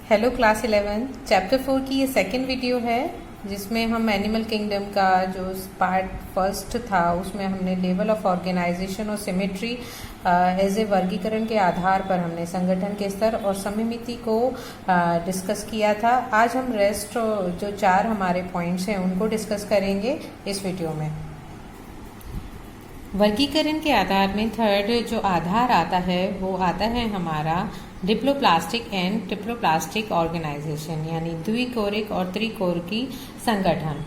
Hello class 11 chapter 4 की ये second video है जिसमें हम एनिमल किंगडम का जो पार्ट फर्स्ट था उसमें हमने लेवल ऑफ ऑर्गेनाइजेशन और सिमेट्री एज ए वर्गीकरण के आधार पर हमने संगठन के स्तर और सममिति को डिस्कस किया था। आज हम रेस्ट जो 4 हमारे पॉइंट्स हैं उनको डिस्कस करेंगे इस वीडियो में। वर्गीकरण के आधार में थर्ड जो आधार आता है वो आता है हमारा डिप्लोप्लास्टिक एंड ट्रिप्लोप्लास्टिक ऑर्गेनाइजेशन, यानी द्विकोरिक और त्रिकोरिकी संगठन।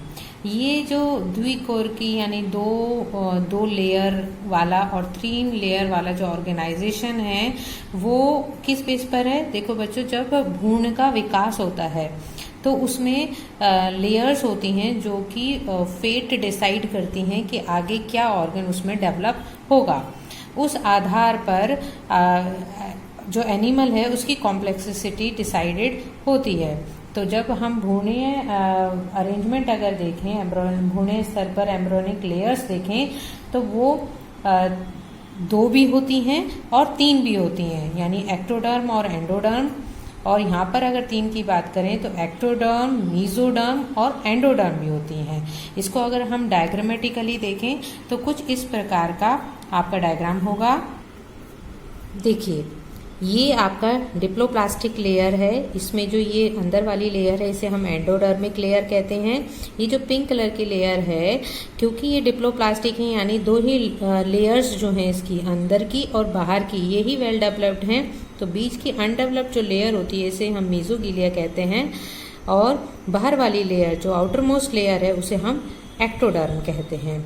ये जो द्विकोरिकी यानी दो लेयर वाला और 3 लेयर वाला जो ऑर्गेनाइजेशन है वो किस बेस पर है? देखो बच्चों, जब भ्रूण का विकास होता है तो उसमें लेयर्स होती हैं जो कि फेट डिसाइड करती हैं कि आगे क्या ऑर्गन उसमें डेवलप होगा। उस आधार पर जो एनिमल है उसकी कॉम्प्लेक्सिटी डिसाइडेड होती है। तो जब हम भ्रूणीय अरेंजमेंट अगर देखें, भ्रूणीय स्तर पर एम्ब्रियोनिक लेयर्स देखें तो वो 2 भी होती हैं और 3 भी होती हैं, यानी एक्टोडर्म और एंडोडर्म। और यहाँ पर अगर 3 की बात करें तो एक्टोडर्म, मीजोडर्म और एंडोडर्म भी होती हैं। इसको अगर हम डायग्रामेटिकली देखें तो कुछ इस प्रकार का आपका डायग्राम होगा। देखिए, ये आपका डिप्लोप्लास्टिक लेयर है। इसमें जो ये अंदर वाली लेयर है इसे हम एंडोडर्मिक लेयर कहते हैं। ये जो पिंक कलर की लेयर है, क्योंकि ये डिप्लोप्लास्टिक है यानी 2 ही लेयर्स जो हैं इसकी, अंदर की और बाहर की, ये ही वेल डेवलप्ड हैं। तो बीच की अनडेवलप्ड जो लेयर होती है इसे हम मीजोगिलिया कहते हैं, और बाहर वाली लेयर जो आउटर मोस्ट लेयर है उसे हम एक्टोडर्म कहते हैं।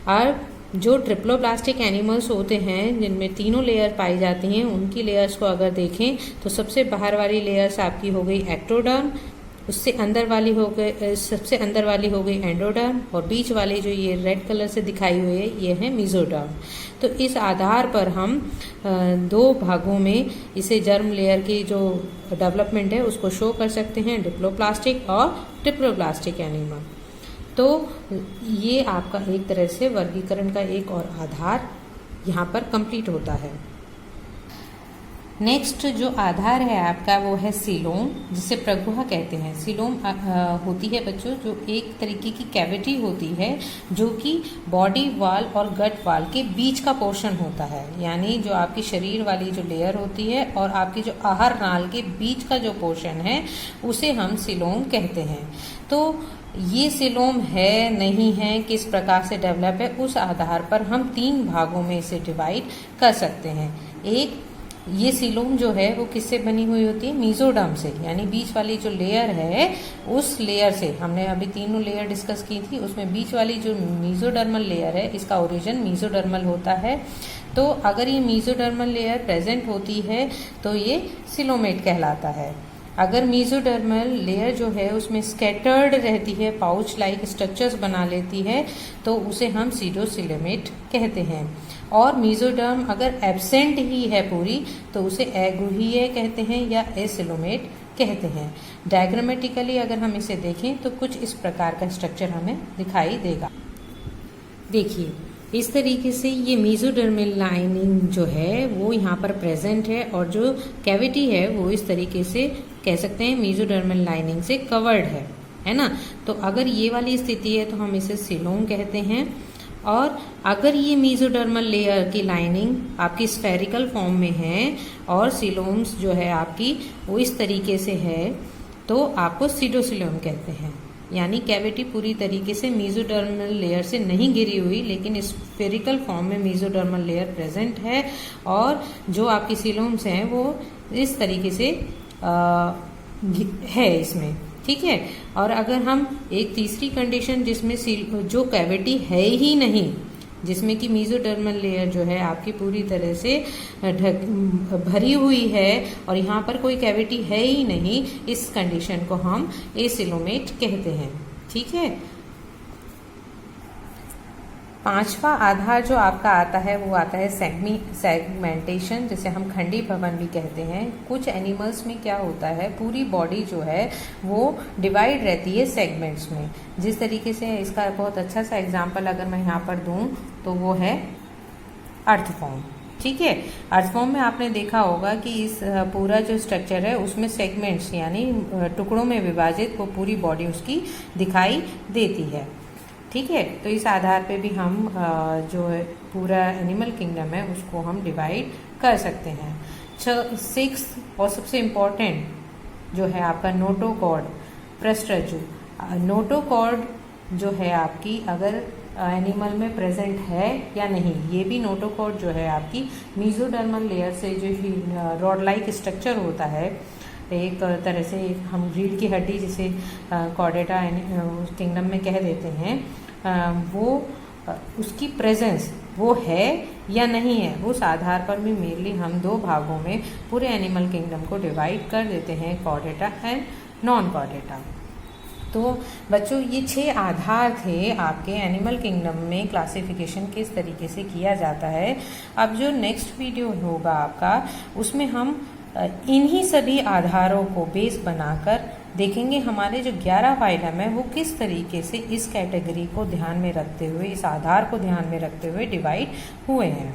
और जो ट्रिप्लोप्लास्टिक एनिमल्स होते हैं जिनमें तीनों लेयर पाई जाती हैं, उनकी लेयर्स को अगर देखें तो सबसे बाहर वाली लेयर्स आपकी हो गई एक्टोडर्म, उससे अंदर वाली हो गई, सबसे अंदर वाली हो गई एंडोडर्म, और बीच वाली जो ये रेड कलर से दिखाई हुई है ये है मीजोडर्म। तो इस आधार पर हम 2 भागों में इसे जर्म लेयर की जो डेवलपमेंट है उसको शो कर सकते हैं, डिप्लोप्लास्टिक और ट्रिप्लोप्लास्टिक एनिमल। तो ये आपका एक तरह से वर्गीकरण का एक और आधार यहाँ पर कंप्लीट होता है। नेक्स्ट जो आधार है आपका वो है सीलोम, जिसे प्रगुहा कहते हैं। सीलोम होती है बच्चों जो एक तरीके की कैविटी होती है जो कि बॉडी वाल और गट वाल के बीच का पोर्शन होता है, यानी जो आपकी शरीर वाली जो लेयर होती है और आपकी जो आहार नाल के बीच का जो पोर्शन है उसे हम सीलोम कहते हैं। तो ये सीलोम है नहीं है, किस प्रकार से डेवलप है, उस आधार पर हम 3 भागों में इसे डिवाइड कर सकते हैं। एक, ये सीलोम जो है वो किससे बनी हुई होती है? मीजोडर्म से, यानी बीच वाली जो लेयर है उस लेयर से। हमने अभी 3 लेयर डिस्कस की थी, उसमें बीच वाली जो मीजोडर्मल लेयर है इसका ओरिजिन मीजोडर्मल होता है। तो अगर ये मीजोडर्मल लेयर प्रेजेंट होती है तो ये सीलोमेट कहलाता है। अगर मीजोडर्मल लेयर जो है उसमें स्कैटर्ड रहती है, पाउच लाइक स्ट्रक्चर्स बना लेती है, तो उसे हम सीडोसिलोमेट कहते हैं। और मीजोडर्म अगर एब्सेंट ही है पूरी तो उसे एगुहिए कहते हैं या एसिलोमेट कहते हैं। डायग्रामेटिकली अगर हम इसे देखें तो कुछ इस प्रकार का स्ट्रक्चर हमें दिखाई देगा। देखिए, इस तरीके से ये मीजोडर्मल लाइनिंग जो है वो यहाँ पर प्रेजेंट है, और जो कैविटी है वो इस तरीके से कह सकते हैं मीजोडर्मल लाइनिंग से कवर्ड है ना। तो अगर ये वाली स्थिति है तो हम इसे सीलोम कहते हैं। और अगर ये मीजोडर्मल लेयर की लाइनिंग आपकी स्फेरिकल फॉर्म में है और सीलोम्स जो है आपकी वो इस तरीके से है तो आपको सीडोसिलोम कहते हैं, यानी कैविटी पूरी तरीके से मीजोडर्मल लेयर से नहीं घिरी हुई लेकिन स्फेरिकल फॉर्म में मीजोडर्मल लेयर प्रेजेंट है, और जो आपकी सीलोम्स हैं वो इस तरीके से है इसमें, ठीक है। और अगर हम एक तीसरी कंडीशन जिसमें जो कैविटी है ही नहीं, जिसमें कि मीजोडर्मल लेयर जो है आपकी पूरी तरह से भरी हुई है और यहाँ पर कोई कैविटी है ही नहीं, इस कंडीशन को हम एसिलोमेट कहते हैं, ठीक है। 5वां आधार जो आपका आता है वो आता है सेगमेंटेशन, जिसे हम खंडी भवन भी कहते हैं। कुछ एनिमल्स में क्या होता है, पूरी बॉडी जो है वो डिवाइड रहती है सेगमेंट्स में। जिस तरीके से इसका बहुत अच्छा सा एग्जांपल अगर मैं यहाँ पर दूँ तो वो है अर्थफॉर्म, ठीक है। अर्थवॉर्म में आपने देखा होगा कि इस पूरा जो स्ट्रक्चर है उसमें सेगमेंट्स यानी टुकड़ों में विभाजित वो पूरी बॉडी उसकी दिखाई देती है। ठीक है, तो इस आधार पे भी हम जो पूरा एनिमल किंगडम है उसको हम डिवाइड कर सकते हैं। 6 और सबसे इम्पॉर्टेंट जो है आपका नोटोकॉर्ड पृष्ठरज्जु। नोटोकॉर्ड जो है आपकी अगर एनिमल में प्रेजेंट है या नहीं, ये भी नोटोकॉर्ड जो है आपकी मेसोडर्मल लेयर से जो रॉड लाइक स्ट्रक्चर होता है, एक तरह से हम रीढ़ की हड्डी जिसे कॉर्डेटा किंगडम में कह देते हैं, वो उसकी प्रेजेंस वो है या नहीं है, उस आधार पर भी मेनली हम 2 भागों में पूरे एनिमल किंगडम को डिवाइड कर देते हैं, कॉर्डेटा एंड नॉन कॉर्डेटा। तो बच्चों ये 6 आधार थे आपके एनिमल किंगडम में क्लासिफिकेशन किस तरीके से किया जाता है। अब जो नेक्स्ट वीडियो होगा आपका उसमें हम इन्हीं सभी आधारों को बेस बनाकर देखेंगे हमारे जो 11 फाइलम है वो किस तरीके से इस कैटेगरी को ध्यान में रखते हुए, इस आधार को ध्यान में रखते हुए डिवाइड हुए हैं।